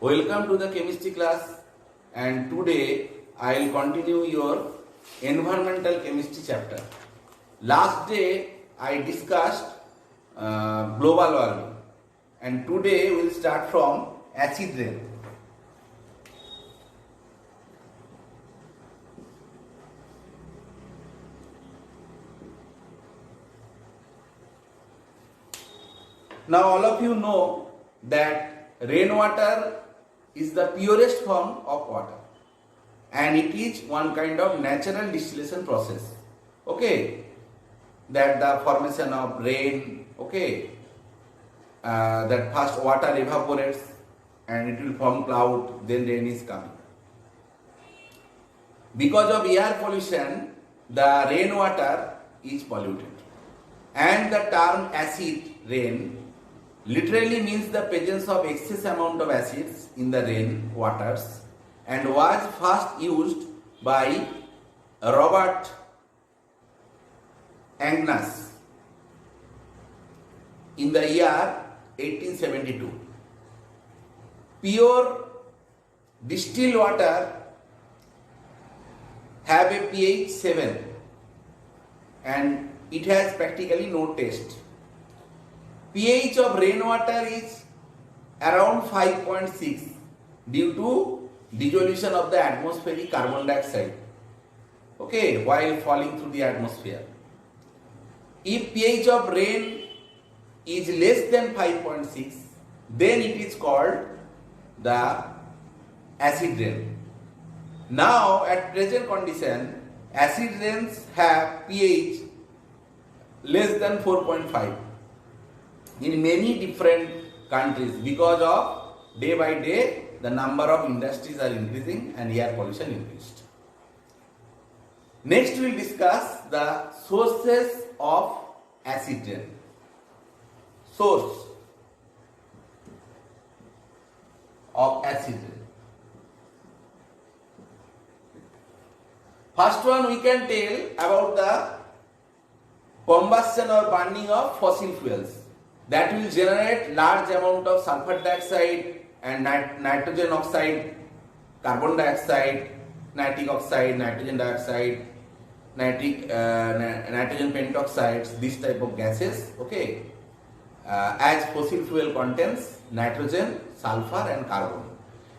Welcome to the chemistry class, and today I will continue your environmental chemistry chapter. Last day I discussed global warming, and today we will start from acid rain. Now all of you know that rainwater is the purest form of water, and it is one kind of natural distillation process. Okay, that the formation of rain. Okay, that first water evaporates and it will form cloud, then rain is coming. Because of air pollution, the rainwater is polluted, and the term acid rain literally means the presence of excess amount of acids in the rain waters, and was first used by Robert Agnes in the year 1872. Pure distilled water have a pH 7 and it has practically no taste. pH of rainwater is around 5.6 due to dissolution of the atmospheric carbon dioxide, okay, while falling through the atmosphere. If pH of rain is less than 5.6, then it is called the acid rain. Now at present condition, acid rains have pH less than 4.5 in many different countries because of day by day the number of industries are increasing and air pollution increased. Next we will discuss the sources of acid rain. Source of acid rain. First one we can tell about the combustion or burning of fossil fuels. That will generate large amount of sulfur dioxide and nitrogen oxide, carbon dioxide, nitric oxide, nitrogen dioxide, nitrogen pentoxides, this type of gases, okay, as fossil fuel contains nitrogen, sulfur and carbon.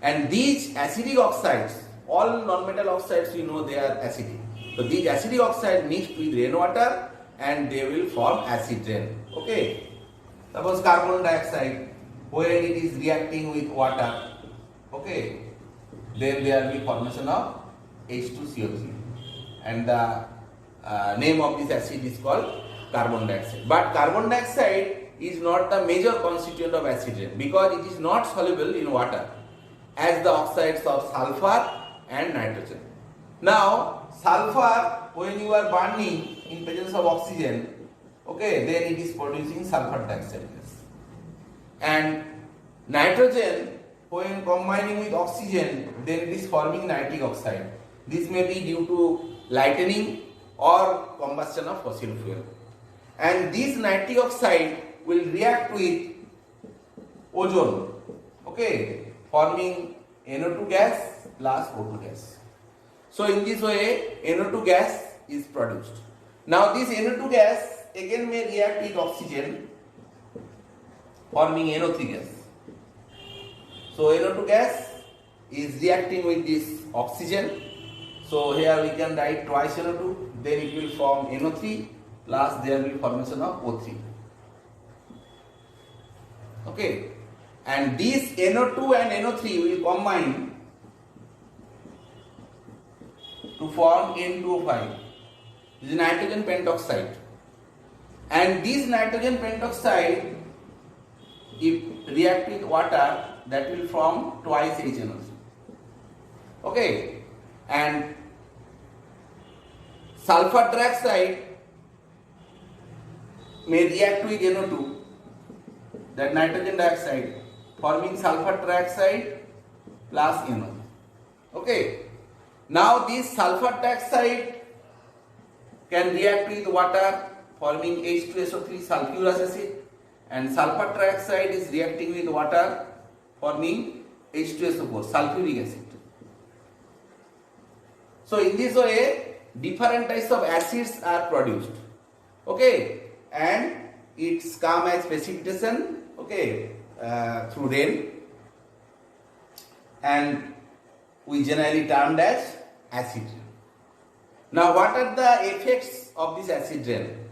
And these acidic oxides, all non-metal oxides we know they are acidic. So these acidic oxides mixed with rainwater and they will form acid rain, okay. Suppose carbon dioxide, when it is reacting with water, okay, then there will be formation of H2CO3, and the name of this acid is called carbon dioxide. But carbon dioxide is not the major constituent of acid rain because it is not soluble in water as the oxides of sulfur and nitrogen. Now sulfur, when you are burning in presence of oxygen, okay, then it is producing sulfur dioxide gas. And nitrogen, when combining with oxygen, then it is forming nitric oxide. This may be due to lightning or combustion of fossil fuel. And this nitric oxide will react with ozone, okay, forming NO2 gas plus O2 gas. So in this way, NO2 gas is produced. Now this NO2 gas again may react with oxygen forming NO3 gas. So NO2 gas is reacting with this oxygen. So here we can write twice NO2, then it will form NO3 plus there will be formation of O3. Okay, and this NO2 and NO3 will combine to form N2O5. This is nitrogen pentoxide. And this nitrogen pentoxide, if react with water, that will form twice HNO3. Okay, and sulfur dioxide may react with NO2, that nitrogen dioxide, forming sulfur dioxide plus NO. Okay, now this sulfur dioxide can react with water forming H2SO3 sulfurous acid, and sulfur trioxide is reacting with water forming H2SO4, sulfuric acid. So in this way, different types of acids are produced. Okay, and it's come as precipitation. Okay, through rain, and we generally termed as acid rain. Now, what are the effects of this acid rain?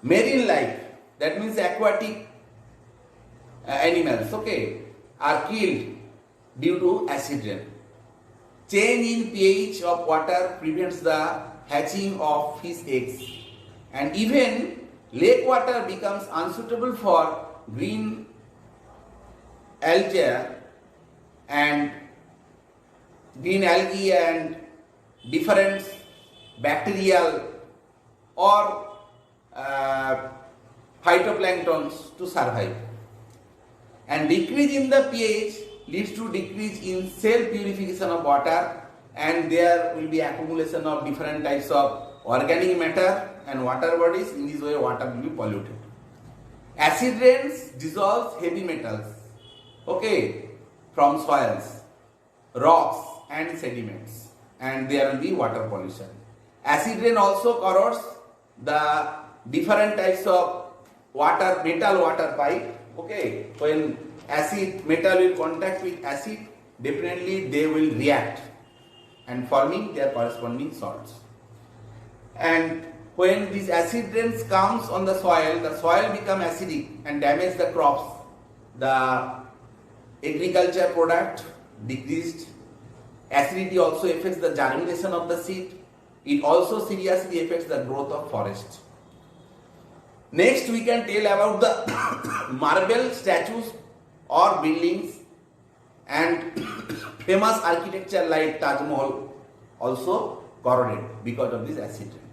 Marine life, that means aquatic animals, okay, are killed due to acid rain. Change in pH of water prevents the hatching of fish eggs, and even lake water becomes unsuitable for green algae and different bacterial or phytoplanktons to survive. And decrease in the pH leads to decrease in cell purification of water, and there will be accumulation of different types of organic matter and water bodies. In this way, water will be polluted. Acid rains dissolves heavy metals, okay, from soils, rocks and sediments, and there will be water pollution. Acid rain also corrodes the different types of metal water pipe. Okay, when metal will contact with acid, definitely they will react and forming their corresponding salts. And when these acid rains comes on the soil become acidic and damage the crops. The agriculture product decreased. Acidity also affects the germination of the seed. It also seriously affects the growth of forest. Next, we can tell about the marble statues or buildings, and famous architecture like Taj Mahal also corroded because of this acid rain.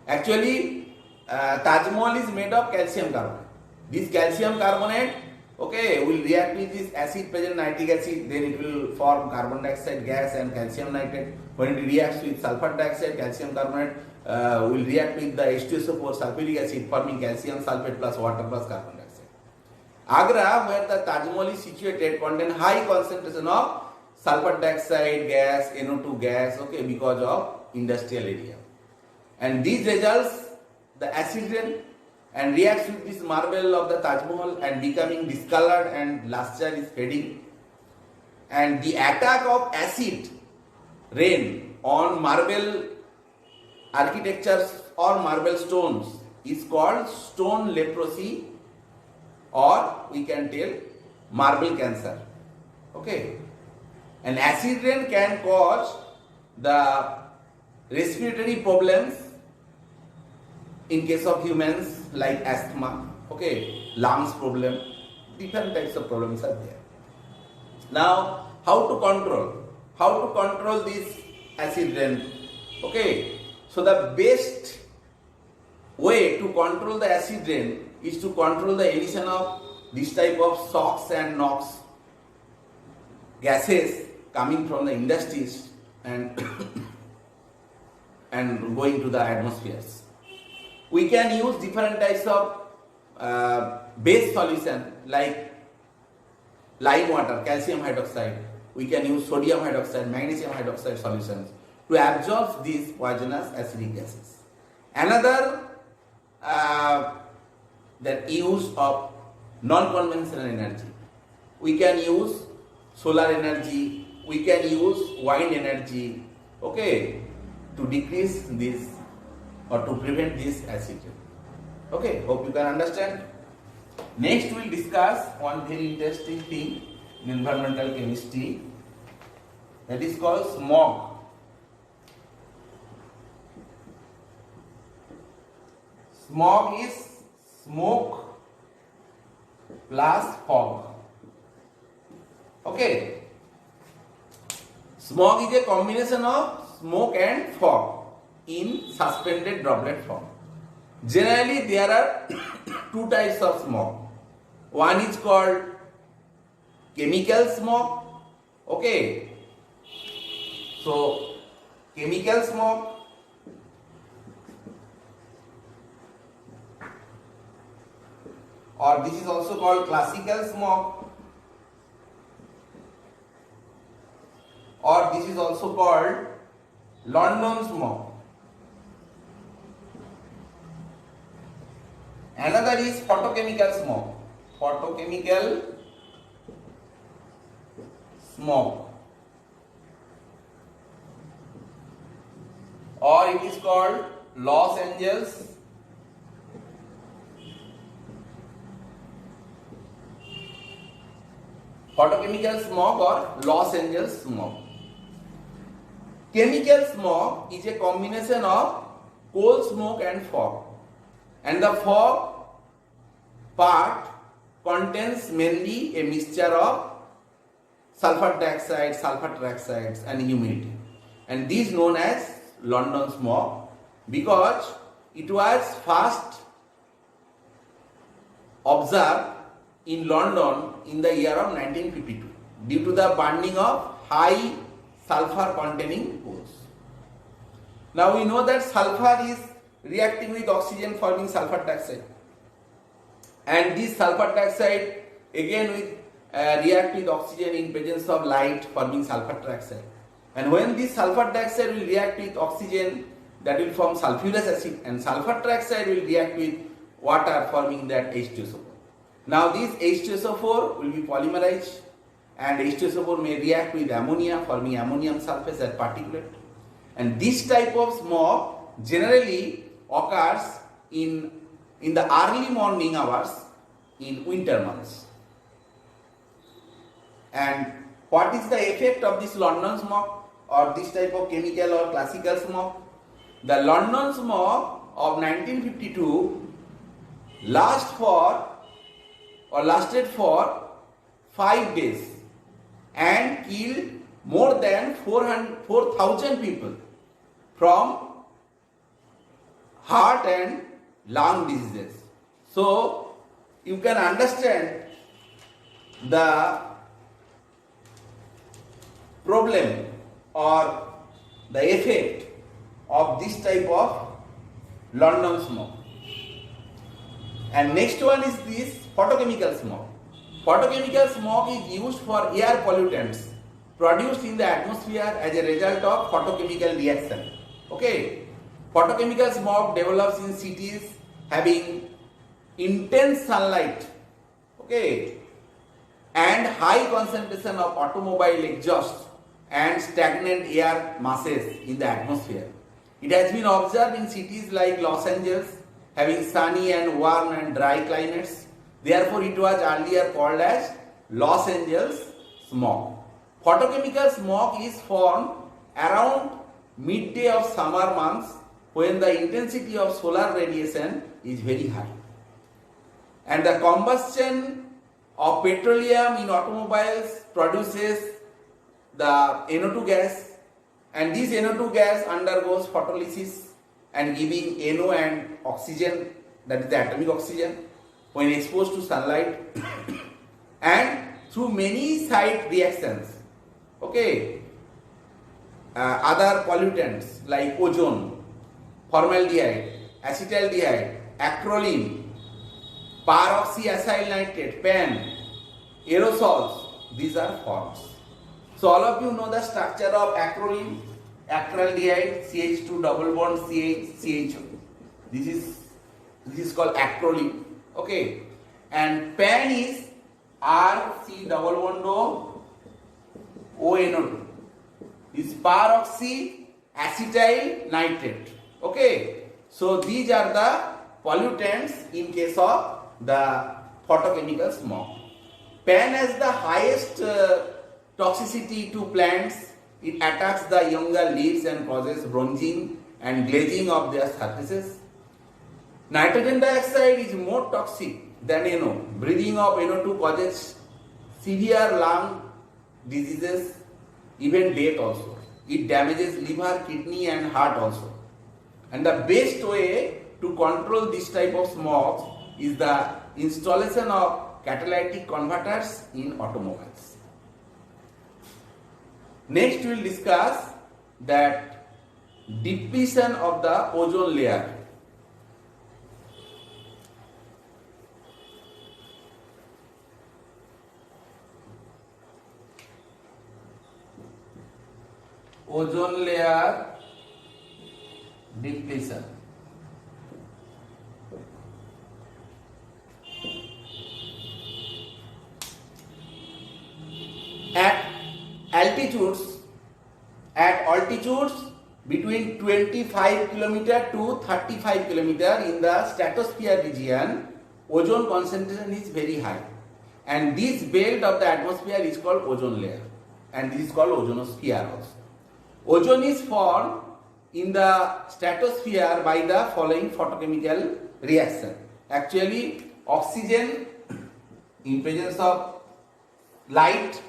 Actually, Taj Mahal is made of calcium carbonate. This calcium carbonate, okay, will react with this acid present, nitric acid, then it will form carbon dioxide gas and calcium nitrate. When it reacts with sulfur dioxide, calcium carbonate will react with the H2SO4 sulfuric acid, forming calcium sulfate plus water plus carbon dioxide. Agra, where the Taj Mahal is situated, contain high concentration of sulfur dioxide gas, NO2 gas, okay, because of industrial area. And these results, the acid rain, and reacts with this marble of the Taj Mahal and becoming discolored and luster is fading. And the attack of acid rain on marble architectures or marble stones is called stone leprosy, or we can tell marble cancer. Okay. And acid rain can cause the respiratory problems in case of humans like asthma, okay, lungs problem, different types of problems are there. Now, how to control this acid rain? Okay, so the best way to control the acid rain is to control the emission of this type of SOx and NOx gases coming from the industries and and going to the atmospheres. We can use different types of base solution like lime water, calcium hydroxide. We can use sodium hydroxide, magnesium hydroxide solutions to absorb these poisonous acidic gases. Another that use of non-conventional energy. We can use solar energy, we can use wind energy, okay, to decrease this or to prevent this acid rain. Okay, hope you can understand. Next we will discuss one very interesting thing in environmental chemistry, that is called smog. Smog is smoke plus fog. Okay. Smog is a combination of smoke and fog in suspended droplet form. Generally, there are two types of smog. One is called chemical smog. Okay. So, chemical smog, or this is also called classical smog. or this is also called London smog. Another is photochemical smog. Photochemical smog, or it is called Los Angeles photochemical smog or Los Angeles smog. Chemical smog is a combination of coal smoke and fog, and the fog part contains mainly a mixture of sulfur dioxide, sulfur trioxides and humidity, and this is known as London smog because it was first observed in London in the year of 1952 due to the burning of high sulfur containing coals. Now we know that sulfur is reacting with oxygen forming sulfur dioxide, and this sulfur dioxide again with react with oxygen in presence of light forming sulfur trioxide, and when this sulfur dioxide will react with oxygen, that will form sulfurous acid, and sulfur trioxide will react with water forming that H2SO4. Now this H2SO4 will be polymerized, and H2SO4 may react with ammonia forming ammonium sulfate as particulate, and this type of smog generally occurs in the early morning hours in winter months. And what is the effect of this London smog or this type of chemical or classical smog? The London smog of 1952 lasted for 5 days and killed more than 4,000 people from heart and lung diseases. So you can understand the problem or the effect of this type of London smog. And next one is this photochemical smog. Photochemical smog is used for air pollutants produced in the atmosphere as a result of photochemical reaction. Okay, photochemical smog develops in cities having intense sunlight, okay, and high concentration of automobile exhaust and stagnant air masses in the atmosphere. It has been observed in cities like Los Angeles having sunny and warm and dry climates. Therefore, it was earlier called as Los Angeles smog. Photochemical smog is formed around midday of summer months when the intensity of solar radiation is very high. And the combustion of petroleum in automobiles produces the NO2 gas, and this NO2 gas undergoes photolysis and giving NO and oxygen, that is the atomic oxygen, when exposed to sunlight and through many side reactions, okay, other pollutants like ozone, formaldehyde, acetaldehyde, acrolein, peroxyacyl nitrate, PAN, aerosols, these are forms. So all of you know the structure of acrolein, acraldehyde, CH2 double bond CHO. This is called acrolein. Okay, and PAN is RC double bond ONO2. This is peroxyacetyl nitrate. Okay, so these are the pollutants in case of the photochemical smog. PAN has the highest toxicity to plants. It attacks the younger leaves and causes bronzing and glazing of their surfaces. Nitrogen dioxide is more toxic than NO. Breathing of NO2 causes severe lung diseases, even death also. It damages liver, kidney and heart also. And the best way to control this type of smog is the installation of catalytic converters in automobiles. Next we will discuss that depletion of the ozone layer. ozone layer depletion. At altitudes between 25 km to 35 km in the stratosphere region, ozone concentration is very high, and this belt of the atmosphere is called ozone layer, and this is called ozonosphere also. Ozone is formed in the stratosphere by the following photochemical reaction. Actually, oxygen in presence of light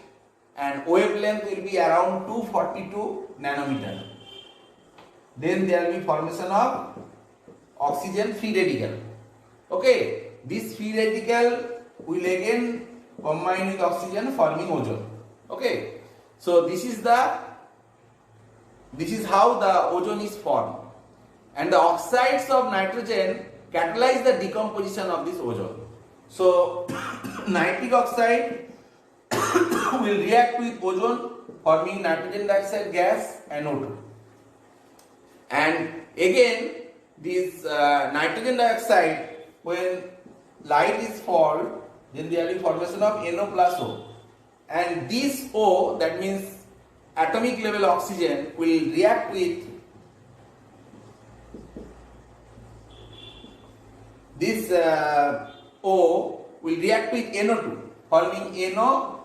and wavelength will be around 242 nanometer. Then there will be formation of oxygen free radical. Okay, this free radical will again combine with oxygen forming ozone. Okay, so this is how the ozone is formed, and the oxides of nitrogen catalyze the decomposition of this ozone. So nitric oxide will react with ozone forming nitrogen dioxide gas and O2. And again, this nitrogen dioxide, when light is fall, then there will be formation of NO plus O. And this O, that means atomic level oxygen, will react with this O will react with NO2, forming NO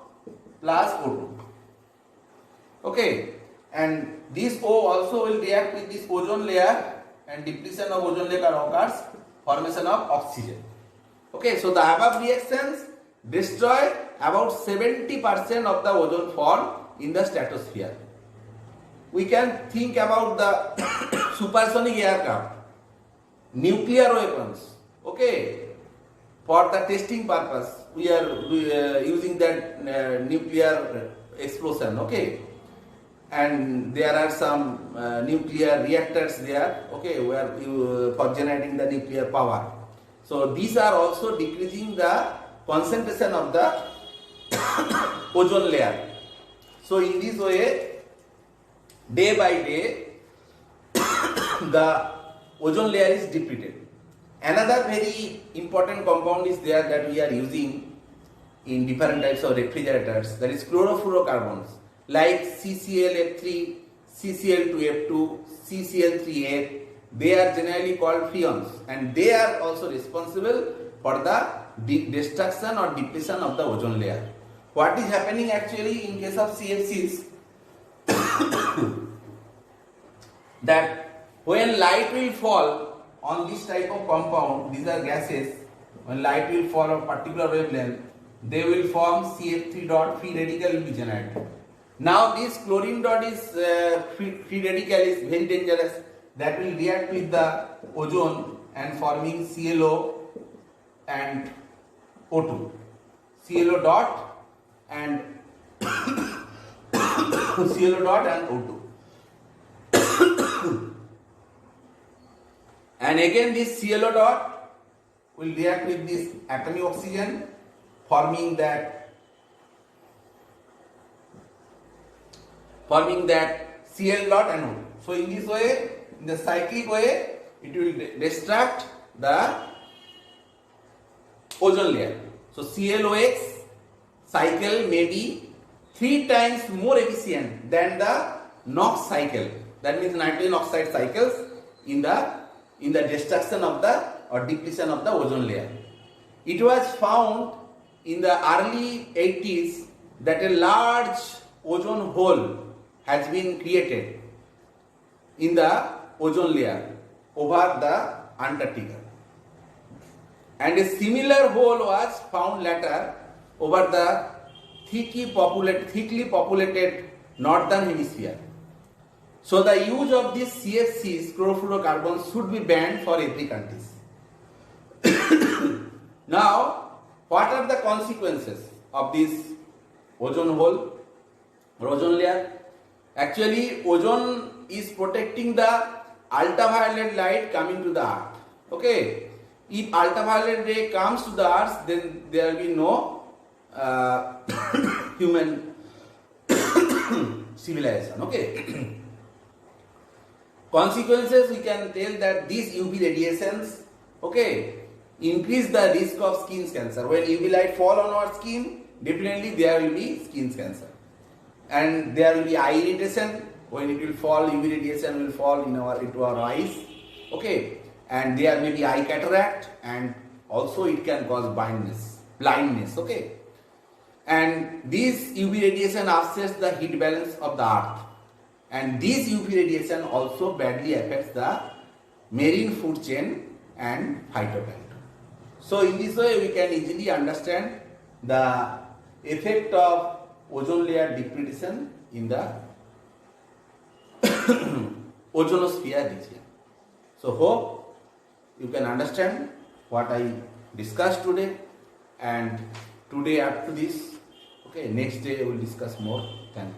plus O2. Okay, and this O also will react with this ozone layer, and depletion of ozone layer occurs, formation of oxygen. Okay, so the above reactions destroy about 70% of the ozone formed in the stratosphere. We can think about the supersonic aircraft, nuclear weapons. Okay, for the testing purpose, we are using that nuclear explosion. Okay, and there are some nuclear reactors there. Okay, where for generating the nuclear power. So these are also decreasing the concentration of the ozone layer. So in this way, day by day, the ozone layer is depleted. Another very important compound is there that we are using in different types of refrigerators, that is chlorofluorocarbons like CClF3, CCl2F2, CCl3A. They are generally called freons, and they are also responsible for the destruction or depletion of the ozone layer. What is happening actually in case of CFCs that when light will fall on this type of compound, these are gases, when light will fall on particular wavelength, they will form CF3 dot, free radical will be generated. Now this chlorine dot is free radical is very dangerous, that will react with the ozone and forming ClO and O2. ClO dot and ClO dot and O2. And again this ClO dot will react with this atomic oxygen, forming that Cl dot and O2. So in this way, in the cyclic way, it will destruct the ozone layer. So ClOx cycle may be 3 times more efficient than the NOx cycle. That means nitrogen oxide cycles in the destruction of the or depletion of the ozone layer. It was found in the early 80s that a large ozone hole has been created in the ozone layer over the Antarctica, and a similar hole was found later over the thickly populated northern hemisphere. So the use of these CFCs, chlorofluorocarbons, should be banned for every country. Now, what are the consequences of this ozone hole or ozone layer? Actually, ozone is protecting the ultraviolet light coming to the earth. Okay, if ultraviolet ray comes to the earth, then there will be no human civilization. Okay. Consequences, we can tell that these UV radiations, okay, increase the risk of skin cancer. When UV light fall on our skin, definitely there will be skin cancer. And there will be eye irritation. When it will fall, UV radiation will fall into our eyes, okay, and there may be eye cataract, and also it can cause blindness, okay. And this UV radiation upsets the heat balance of the earth, and this UV radiation also badly affects the marine food chain and phytoplankton. So in this way we can easily understand the effect of ozone layer depletion in the ozonosphere region. So hope you can understand what I discussed today, and today after this, okay, next day we will discuss more. Thank you.